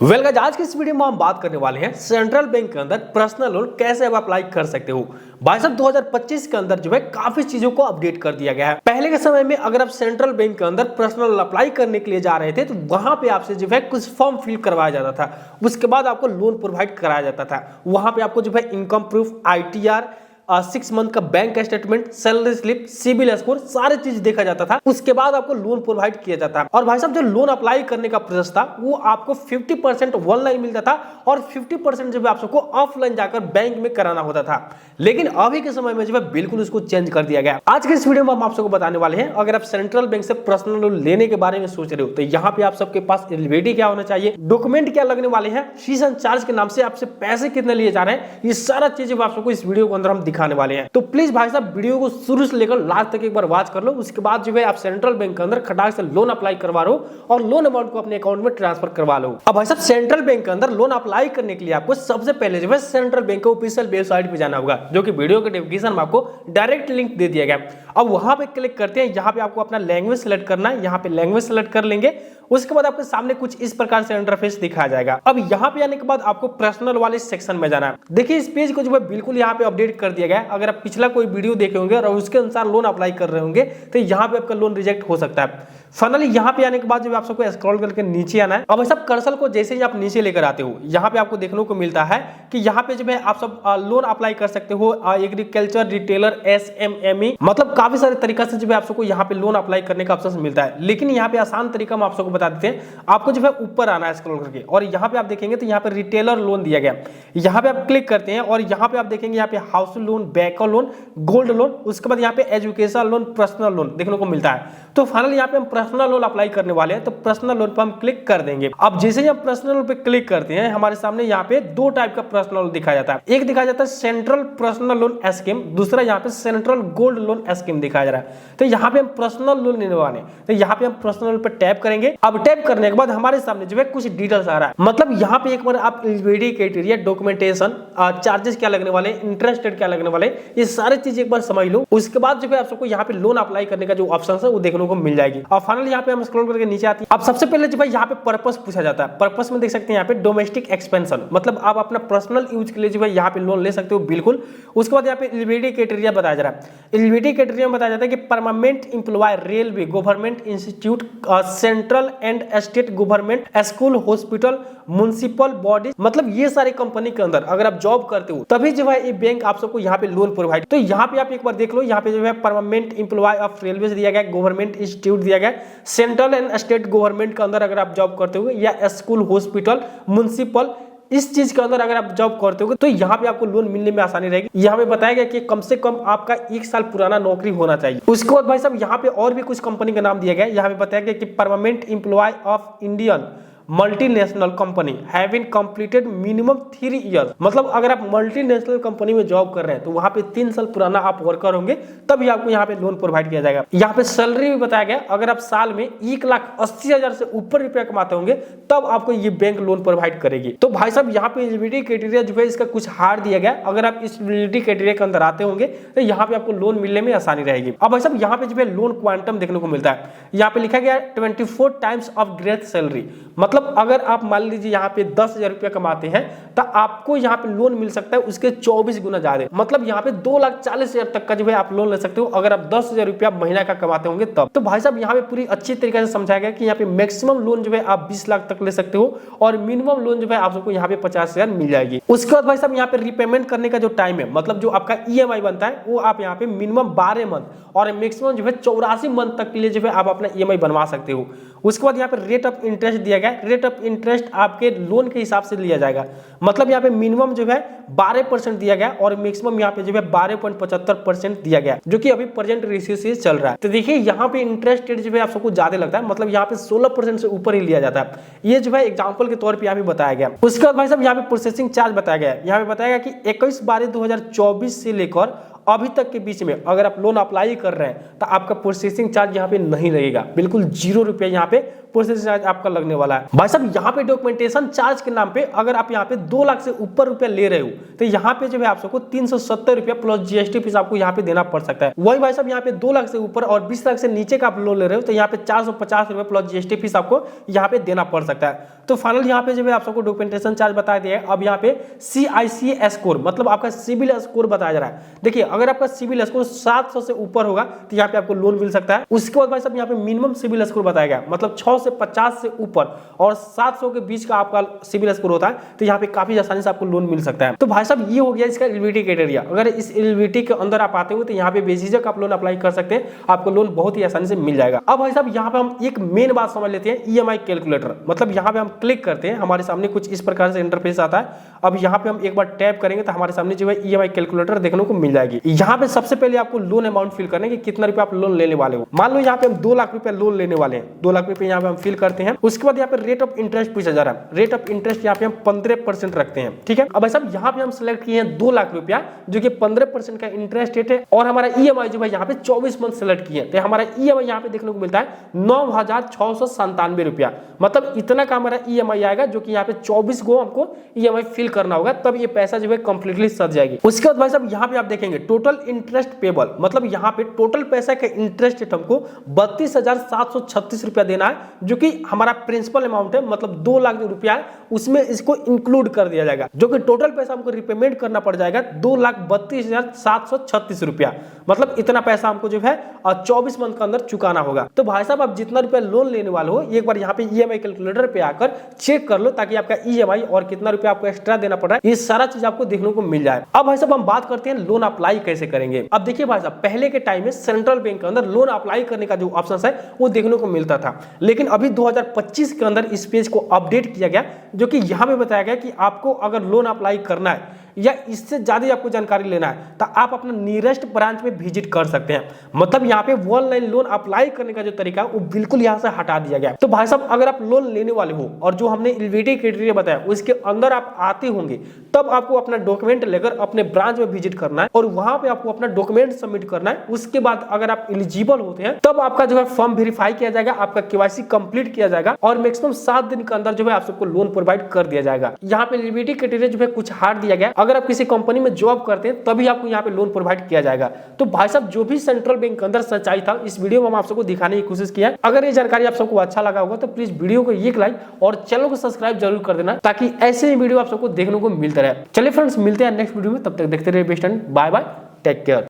Well guys, आज की इस वीडियो में हम बात करने वाले हैं सेंट्रल बैंक के अंदर पर्सनल लोन कैसे आप अप्लाई कर सकते हो। भाई साहब 2025 के अंदर जो है काफी चीजों को अपडेट कर दिया गया है। पहले के समय में अगर आप सेंट्रल बैंक के अंदर पर्सनल लोन अप्लाई करने के लिए जा रहे थे तो वहां पे आपसे जो है कुछ फॉर्म फिल करवाया जाता था, उसके बाद आपको लोन प्रोवाइड कराया जाता था। वहां पे आपको जो है इनकम प्रूफ, ITR, 6 मंथ का bank statement, salary slip, CIBIL score, सारी चीज देखा जाता था। उसके बाद आपको लोन प्रोवाइड किया जाता है। और भाई साहब जो लोन अप्लाई करने का प्रोसेस था वो आपको 50% ऑनलाइन मिलता था और 50% जो है आप सबको ऑफलाइन जाकर बैंक में कराना होता था। लेकिन अभी के समय में जो है बिल्कुल उसको चेंज कर दिया गया। आज के इस वीडियो में हम आप सबको बताने वाले हैं, अगर आप सेंट्रल बैंक से पर्सनल लोन लेने के बारे में सोच रहे हो तो यहाँ पे आप सबके पास एलिजिबिलिटी क्या होना चाहिए, डॉक्यूमेंट क्या लगने वाले हैं, फीस एंड चार्ज के नाम से आपसे पैसे कितने लिए जा रहे हैं, ये सारा चीजें आप सबको इस वीडियो के अंदर हम दिखाने वाले हैं। तो प्लीज भाई साहब वीडियो को शुरू से लेकर लास्ट तक एक बार वॉच कर लो। उसके बाद जो है आप सेंट्रल बैंक के अंदर खटाक से लोन अप्लाई करवा लो और लोन अमाउंट को अपने अकाउंट में ट्रांसफर करवा लो। अब भाई साहब सेंट्रल बैंक के अंदर लोन अप्लाई करने के लिए आपको सबसे पहले जो है सेंट्रल बैंक के ऑफिशियल वेबसाइट पे जाना होगा, जो कि वीडियो के डिस्क्रिप्शन में आपको डायरेक्ट लिंक दे दिया गया। अब वहां पे क्लिक करते हैं, यहाँ पे आपको अपना लैंग्वेज सेलेक्ट करना है, यहाँ पे लैंग्वेज सेलेक्ट कर लेंगे। उसके बाद आपके सामने कुछ इस प्रकार से इंटरफेस दिखाया जाएगा। अब यहाँ पे आने के बाद आपको पर्सनल वाले सेक्शन में जाना है। देखिए इस पेज को जो है बिल्कुल यहाँ पे अपडेट कर दिया गया है। अगर आप पिछला कोई वीडियो देखे होंगे और उसके अनुसार लोन अप्लाई कर रहे होंगे तो यहाँ पे आपका लोन रिजेक्ट हो सकता है। फाइनली यहाँ पे आने के बाद जब आप सबको स्क्रॉल करके नीचे आना है। अब सब कर्सर को जैसे ही आप नीचे लेकर आते हो यहाँ पे आपको देखने को मिलता है कि यहाँ पे जो है आप सब लोन अप्लाई कर सकते हो। एग्रीकल्चर, रिटेलर, SMME, मतलब काफी सारे तरीका से जो है आप सबको यहाँ पे लोन अप्लाई करने का ऑप्शन मिलता है। लेकिन यहाँ पे आसान तरीका हम आप सबको बता देते हैं। आपको जो है ऊपर आना है स्क्रॉल करके और यहाँ पे आप देखेंगे तो यहाँ पे रिटेलर लोन दिया गया, यहाँ पे आप क्लिक करते हैं और यहाँ पे आप देखेंगे यहाँ पे हाउस लोन, बैकर लोन, गोल्ड लोन, उसके बाद यहाँ पे एजुकेशन लोन, पर्सनल लोन देखने को मिलता है। तो फाइनली यहाँ पे हम पर्सनल लोन अप्लाई करने वाले हैं, तो पर्सनल लोन पर हम क्लिक कर देंगे। अब जैसे ही हम पर्सनल लोन पे क्लिक करते हैं हमारे सामने यहाँ पे दो टाइप का पर्सनल लोन दिखाया जाता है। एक दिखाया जाता है सेंट्रल पर्सनल लोन स्कीम, दूसरा यहाँ पे सेंट्रल गोल्ड लोन स्कीम दिखाया जा रहा है। तो यहाँ पे हम पर्सनल लोन लेने वाले हैं, तो यहाँ पे हम पर्सनल लोन पे टैप करेंगे। अब टैप करने के बाद हमारे सामने जो है कुछ डिटेल्स आ रहा है। मतलब यहाँ पे एक बार आप एलिजिबिलिटी क्राइटेरिया, डॉक्यूमेंटेशन, चार्जेस क्या लगने वाले, इंटरेस्ट रेट क्या लगने वाले, ये सारी चीज एक बार समझ लो। उसके बाद जो है आप सबको यहाँ पे लोन अप्लाई करने का जो ऑप्शन है वो देखने को मिल जाएगी। और फाइनली यहाँ पे हम स्क्रॉल करके नीचे आते हैं। अब सबसे पहले जो है यहाँ पे पर्पस पूछा जाता है। पर्पस में देख सकते हैं यहाँ पे डोमेस्टिक एक्सपेंशन, मतलब आप अपना पर्सनल यूज के लिए जो है यहाँ पे लोन ले सकते हो बिल्कुल। उसके बाद यहाँ पे एलिजिबिलिटी क्राइटेरिया बताया जा रहा है। एलिजिबिलिटी क्राइटेरिया में बताया जाता है कि permanent employee, railway, government institute, central and state government, school, hospital, municipal body, मतलब ये सारी कंपनी के अंदर अगर आप जॉब करते हो तभी जो है ये बैंक आप सबको यहाँ पे लोन प्रोवाइड। तो यहाँ पे आप एक बार देख लो, यहाँ पे जो है परमानेंट एम्प्लॉय ऑफ रेलवे दिया गया, गवर्नमेंट इंस्टीट्यूट दिया गया, सेंट्रल एंड स्टेट गवर्नमेंट के अंदर अगर आप जॉब करते हो, या स्कूल, हॉस्पिटल, म्युनिसिपल, इस चीज के अंदर अगर आप जॉब करते हो तो यहाँ पे आपको लोन मिलने में आसानी रहेगी। यहाँ पे बताया गया कि कम से कम आपका 1 साल पुराना नौकरी होना चाहिए। उसके बाद भाई साहब यहाँ पे और भी कुछ कंपनी का नाम दिया गया। यहाँ पे बताया गया कि permanent employee of Indian multinational company having completed minimum 3 year, मतलब अगर आप मल्टीनेशनल कंपनी में जॉब कर रहे हैं तो वहां पे 3 साल पुराना आप वर्कर होंगे तभी आपको यहाँ पे लोन प्रोवाइड किया जाएगा। यहाँ पे सैलरी भी बताया गया, अगर आप साल में 1,80,000 से ऊपर रुपया कमाते होंगे तब आपको ये बैंक लोन प्रोवाइड करेगी। तो भाई साहब यहाँ पे एलिजिबिलिटी क्राइटेरिया जो है इसका कुछ हार्ड दिया गया। अगर आप इस एलिजिबिलिटी क्राइटेरिया के अंदर आते होंगे तो यहाँ पे आपको लोन मिलने में आसानी रहेगी। अब भाई साहब यहाँ पे जो है लोन क्वांटम देखने को मिलता है। यहाँ पे लिखा गया 24 टाइम्स ऑफ ग्रेथ सैलरी, मतलब अगर आप मान लीजिए यहाँ पे 10,000 रुपया कमाते हैं तो आपको यहाँ पे लोन मिल सकता है उसके 24 गुना ज्यादा, मतलब यहाँ पे 2,40,000 तक का जो है आप लोन ले सकते हो अगर आप 10,000 रुपया महीना का कमाते होंगे तब। तो भाई साहब यहाँ पे पूरी अच्छी तरीके से समझाया गया कि यहाँ पे मैक्सिमम लोन जो है आप 20 लाख तक ले सकते हो और मिनिमम लोन जो है आप सबको यहाँ पे 50,000 मिल जाएगी। उसके बाद भाई साहब यहाँ पे रिपेमेंट करने का जो टाइम है, मतलब जो आपका EMI बनता है वो आप यहाँ पे मिनिमम 12 मंथ और मैक्सिमम जो है 84 मंथ तक के लिए जो है आप अपना EMI बनवा सकते हो। उसके बाद यहाँ पे रेट ऑफ इंटरेस्ट दिया गया। रेट ऑफ इंटरेस्ट आपके लोन के हिसाब से लिया जाएगा, मतलब यहाँ पे मिनिमम जो है 12% दिया गया और मैक्सिमम यहाँ पे जो है 12.75% दिया गया, जो कि अभी प्रेजेंट रेशियो से चल रहा है। तो देखिए यहाँ पे इंटरेस्ट रेट जो है आप सबको ज्यादा लगता है, मतलब यहाँ पे 16% से ऊपर ही लिया जाता है। ये जो है एग्जाम्पल के तौर पर यहाँ पे बताया गया। उसके बाद भाई साहब यहाँ पे प्रोसेसिंग चार्ज बताया गया। यहाँ पे बताया गया कि 21/12/2024 से लेकर अभी तक के बीच में अगर आप लोन अप्लाई कर रहे हैं तो आपका प्रोसेसिंग चार्ज यहाँ पे नहीं लगेगा, बिल्कुल 0 रुपया यहाँ पे प्रोसेसिंग चार्ज आपका लगने वाला है। भाई साहब यहाँ पे डॉक्यूमेंटेशन चार्ज के नाम पे अगर आप यहाँ पे 2 लाख से ऊपर रुपया ले रहे हो तो यहाँ पे जो है आप सबको 370 रुपया प्लस जीएसटी फीस आपको यहाँ पे देना पड़ सकता है। वही भाई साहब यहाँ पे 2 लाख से ऊपर और 20 लाख से नीचे का आप लोन ले रहे हो तो यहाँ पे 450 रुपया प्लस जीएसटी फीस आपको यहाँ पे देना पड़ सकता है। तो फाइनल यहाँ पे जो है आप सबको डॉक्यूमेंटेशन चार्ज बता दिया है। अब यहाँ पे CICS स्कोर मतलब आपका सिविल स्कोर बताया जा रहा है। देखिए अगर आपका सिविल स्कोर 700 से ऊपर होगा तो यहाँ पे आपको लोन मिल सकता है। उसके बाद भाई साहब यहाँ पे मिनिमम सिविल स्कोर बताया गया मतलब 6 से 50 से ऊपर और 700 के बीच का आपका सिविल स्कोर होता है तो यहाँ पे काफी आसानी से आपको लोन मिल सकता है। तो भाई साहब ये हो गया इसका एलिजिबिलिटी क्राइटेरिया। अगर इस एलिजिबिलिटी के अंदर आप आते हो तो यहाँ पे बेझिझक आप लोन अप्लाई कर सकते हैं, आपको लोन बहुत ही आसानी से मिल जाएगा। अब भाई साहब यहाँ पे हम एक मेन बात समझ लेते हैं, EMI कैलकुलेटर। मतलब यहाँ पे हम क्लिक करते हैं, हमारे सामने कुछ इस प्रकार से इंटरफेस आता है। अब यहाँ पे हम एक बार टैप करेंगे तो हमारे सामने जो है EMI कैलकुलेटर देखने को मिल जाएगी। यहाँ पे सबसे पहले आपको लोन अमाउंट फिल करना है कि कितना रुपया आप लोन लेने वाले हो। मान लो यहाँ पे हम 2 लाख रुपया लोन लेने वाले हैं, 2 लाख रुपए यहाँ पे हम फिल करते हैं। उसके बाद यहाँ पे रेट ऑफ इंटरेस्ट पूछा जा रहा है। रेट ऑफ इंटरेस्ट यहाँ पे हम 15% रखते हैं, ठीक है। अब भाई साहब यहाँ पे हम सिलेक्ट किए हैं 2 लाख रुपया जो कि 15% का इंटरेस्ट रेट है और हमारा EMI जो है यहाँ पे 24 मंथ सिलेक्ट किए तो हमारा EMI यहाँ पे देखने को मिलता है 9,697 रुपया। मतलब इतना का हमारा EMI आएगा जो कि यहाँ पे 24 को हमको EMI फिल करना होगा, तब ये पैसा जो है कंप्लीटली सज जाएगी। उसके बाद भाई साहब यहाँ पे आप देखेंगे टोटल इंटरेस्ट पेबल मतलब यहाँ पे टोटल पैसा का इंटरेस्ट रेट हमको 32,736 रुपया देना है जो कि हमारा प्रिंसिपल अमाउंट है मतलब 2 लाख जो रुपया है उसमें इसको इंक्लूड कर दिया जाएगा जो कि टोटल पैसा हमको रिपेमेंट करना पड़ जाएगा 2,32,736 रुपया। मतलब इतना पैसा हमको जो है 24 मंथ के अंदर चुकाना होगा। तो भाई साहब आप जितना रुपया लोन लेने वाले हो एक बार यहाँ पे EMI कैलकुलेटर पे आकर चेक कर लो ताकि आपका EMI और कितना रुपया आपको एक्स्ट्रा देना पड़ रहा है ये सारा चीज आपको देखने को मिल जाए। अब भाई साहब हम बात करते हैं लोन अप्लाई कैसे करेंगे। अब देखिए भाई साहब पहले के टाइम में सेंट्रल बैंक के अंदर लोन अप्लाई करने का जो ऑप्शन है वो देखने को मिलता था, लेकिन अभी 2025 के अंदर इस पेज को अपडेट किया गया जो कि यहाँ पे बताया गया कि आपको अगर लोन अप्लाई करना है या इससे ज्यादा आपको जानकारी लेना है तो आप अपना नियरेस्ट ब्रांच में विजिट कर सकते हैं। मतलब यहाँ पे ऑनलाइन लोन अप्लाई करने का जो तरीका है वो बिल्कुल यहाँ से हटा दिया गया। तो भाई साहब अगर आप लोन लेने वाले हो और जो हमने एलिजिबिलिटी क्राइटेरिया बताया उसके अंदर आप आते होंगे तब आपको अपना डॉक्यूमेंट लेकर अपने ब्रांच में विजिट करना है और वहां पे आपको अपना डॉक्यूमेंट सबमिट करना है। उसके बाद अगर आप एलिजिबल होते हैं तब आपका जो है फॉर्म वेरीफाई किया जाएगा, आपका KYC कंप्लीट किया जाएगा और मैक्सिमम 7 दिन के अंदर जो है आप सबको लोन प्रोवाइड कर दिया जाएगा। यहाँ पे एलिजिबिलिटी क्राइटेरिया जो है कुछ हार्ड दिया गया, अगर आप किसी कंपनी में जॉब करते हैं तभी आपको यहाँ पे लोन प्रोवाइड किया जाएगा। तो भाई साहब जो भी सेंट्रल बैंक के अंदर सच्चाई था इस वीडियो में हम आप सबको दिखाने की कोशिश किया। अगर ये जानकारी आप सबको अच्छा लगा होगा तो प्लीज वीडियो को एक लाइक और चैनल को सब्सक्राइब जरूर कर देना ताकि ऐसे ही वीडियो आप सबको देखने को मिलता रहे। चलिए फ्रेंड्स मिलते हैं नेक्स्ट वीडियो में, तब तक देखते रहिए best and bye bye, take care.